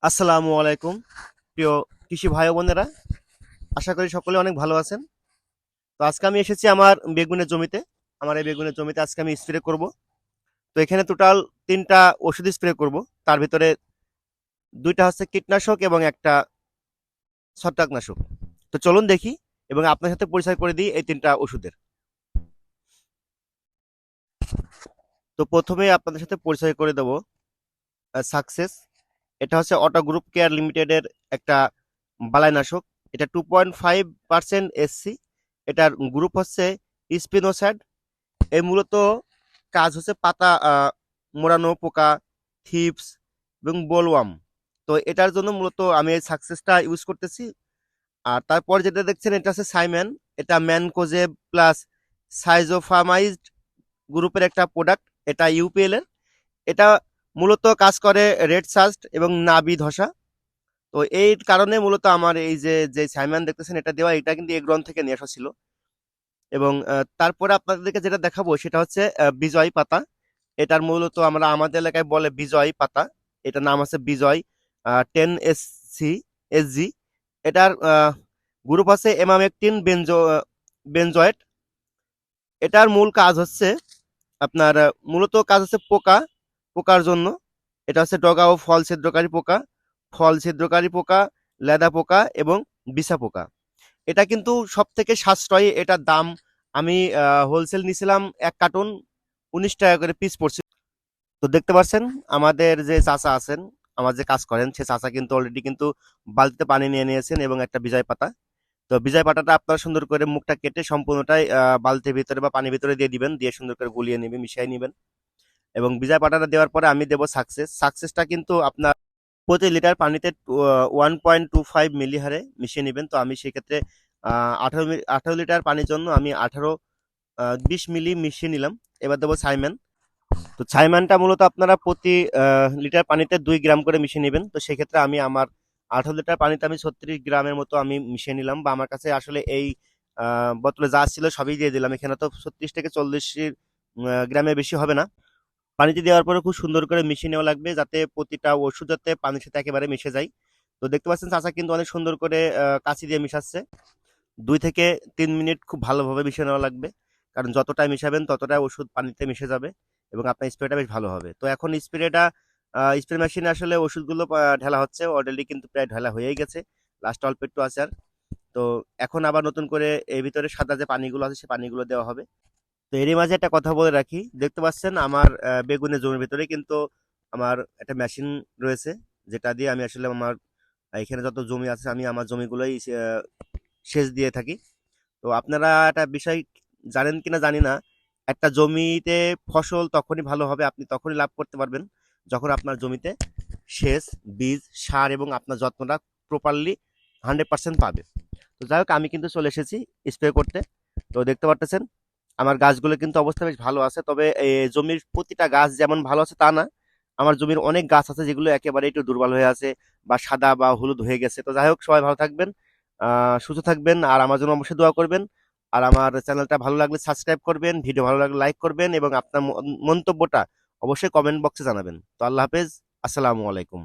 আসসালামু আলাইকুম প্রিয় কৃষি ভাই ও বোনেরা, আশা করি সকলে অনেক ভালো আছেন। তো আজকে আমি এসেছি আমার বেগুনের জমিতে। আমার এই বেগুনের জমিতে আজকে আমি স্প্রে করব। তো এখানে টোটাল তিনটা ওষুধ স্প্রে করব। তার ভিতরে দুইটা হচ্ছে কীটনাশক এবং একটা ছত্রাকনাশক। তো চলুন দেখি এবং আপনার সাথে পরিচয় করে দিই এই তিনটা ওষুধের। তো প্রথমে আপনাদের সাথে পরিচয় করে দেবো সাকসেস। এটা হচ্ছে অটো গ্রুপ কেয়ার লিমিটেডের একটা বালাইনাশক। এটা 2.5% এসসি। এটার গ্রুপ হচ্ছে স্পিনোস্যাড। এই মূলত কাজ হচ্ছে পাতা মোড়ানো পোকা, থিপস এবং বোলওয়ার্ম। তো এটার জন্য মূলত আমি এই সাকসেসটা ইউজ করতেছি। আর তারপর যেটা দেখছেন এটা হচ্ছে সাইম্যান। এটা ম্যানকোজেব প্লাস সাইজোফামাইজড গ্রুপের একটা প্রোডাক্ট। এটা ইউপিএল এর। এটা মূলত কাজ করে রেড সাস্ট এবং নাবি ধসা। তো এই কারণে মূলত আমার এই যে যে সাইম্যান দেখতেছেন এটা দেওয়া, এটা কিন্তু এগ্রন থেকে নিয়ে আসা ছিল। এবং তারপরে আপনাদেরকে যেটা দেখাবো সেটা হচ্ছে বিজয় পাতা। এটার মূলত আমরা আমাদের এলাকায় বলে বিজয় পাতা। এটার নাম আছে বিজয় 10 SC SG। এটার গ্রুপ আছে এমামেকটিন বেনজয়েট। এটার মূল কাজ হচ্ছে আপনার মূলত কাজ হচ্ছে পোকার জন্য। এটা হচ্ছে ডগা ও ফল ছিদ্রকারী পোকা, ফল ছিদ্রকারী পোকা, লেদা পোকা এবং বিছা পোকা। এটা কিন্তু সব থেকে সাশ্রয়ী। এটার দাম আমি হোলসেল নিছিলাম 1 কার্টুন 19 টাকা করে পিস পড়ছে। তো দেখতে পাচ্ছেন আমাদের যে চাচা আছেন, আমার যে কাজ করেন, সে চাচা কিন্তু অলরেডি কিন্তু বালতিতে পানি নিয়ে নিয়েছেন এবং একটা বিজয় পাতা। তো বিজয় পাতাটা আপনারা সুন্দর করে মুখটা কেটে সম্পূর্ণটাই বালতির ভিতরে বা পানির ভিতরে দিয়ে দিবেন, দিয়ে সুন্দর করে গুলিয়ে নেবেন, মিশিয়ে নেবেন। এবং বিজয় পাতাটা দেওয়ার পরে আমি দেবো সাকসেসটা কিন্তু আপনার প্রতি লিটার পানিতে 1.25 মিলি হারে মিশিয়ে নেবেন। তো আমি সেক্ষেত্রে 18 লিটার পানির জন্য আমি 20 মিলি মিশিয়ে নিলাম। এবার দেবো সাইমন। তো ছাইমানটা মূলত আপনারা প্রতি লিটার পানিতে 2 গ্রাম করে মিশিয়ে নেবেন। তো সেক্ষেত্রে আমি আমার 18 লিটার পানিতে আমি 36 গ্রামের মতো আমি মিশিয়ে নিলাম, বা আমার কাছে আসলে এই বোতলে যা ছিল সবই দিয়ে দিলাম। এখানে তো 36 থেকে 40 গ্রামের বেশি হবে না। পানিতে দেওয়ার পরে খুব সুন্দর করে মিশিয়ে নেওয়া লাগবে, যাতে প্রতিটা ওষুধ যাতে পানির সাথে একেবারে মিশে যায়। তো দেখতে পাচ্ছেন চাচা কিন্তু অনেক সুন্দর করে কাঁচি দিয়ে মিশাচ্ছে। 2 থেকে 3 মিনিট খুব ভালোভাবে মিশিয়ে নেওয়া লাগবে, কারণ যতটাই মিশাবেন ততটাই ওষুধ পানিতে মিশে যাবে এবং আপনার স্প্রেটা বেশ ভালো হবে। তো এখন স্প্রে মেশিনে আসলে ওষুধগুলো ঢালা হচ্ছে, অলরেডি কিন্তু প্রায় ঢালা হয়েই গেছে। লাস্ট অল্প একটু আছে আর। তো এখন আবার নতুন করে এর ভিতরে সাদা যে পানিগুলো আছে সে পানিগুলো দেওয়া হবে। তো এরই মাঝে একটা কথা বলে রাখি, দেখতে পাচ্ছেন আমার বেগুনের জমির ভিতরে কিন্তু আমার একটা মেশিন রয়েছে, যেটা দিয়ে আমি আসলে আমার এখানে যত জমি আছে আমি আমার জমিগুলোই সেচ দিয়ে থাকি। তো আপনারা একটা বিষয় জানেন কিনা জানি না, একটা জমিতে ফসল তখনই ভালো হবে, আপনি তখনই লাভ করতে পারবেন যখন আপনার জমিতে সেচ, বীজ, সার এবং আপনার যত্নটা প্রপারলি 100% পাবে। তো যাই হোক, আমি কিন্তু চলে এসেছি স্প্রে করতে। তো দেখতে পারতেছেন আমার গাছগুলো কিন্তু অবস্থা বেশ ভালো আছে, তবে জমির প্রতিটা গাছ যেমন ভালো আছে তা না। আমার জমির অনেক গাছ আছে যেগুলো একেবারে একটু দুর্বল হয়ে আছে বা সাদা বা হলুদ হয়ে গেছে। তো যাই হোক, সবাই ভালো থাকবেন, সুস্থ থাকবেন, আর আমার জন্য অবশ্যই দোয়া করবেন। আর আমার চ্যানেলটা ভালো লাগলে সাবস্ক্রাইব করবেন, ভিডিও ভালো লাগলে লাইক করবেন এবং আপনার মন্তব্যটা অবশ্যই কমেন্ট বক্সে জানাবেন। তো আল্লাহ হাফেজ, আসসালামু আলাইকুম।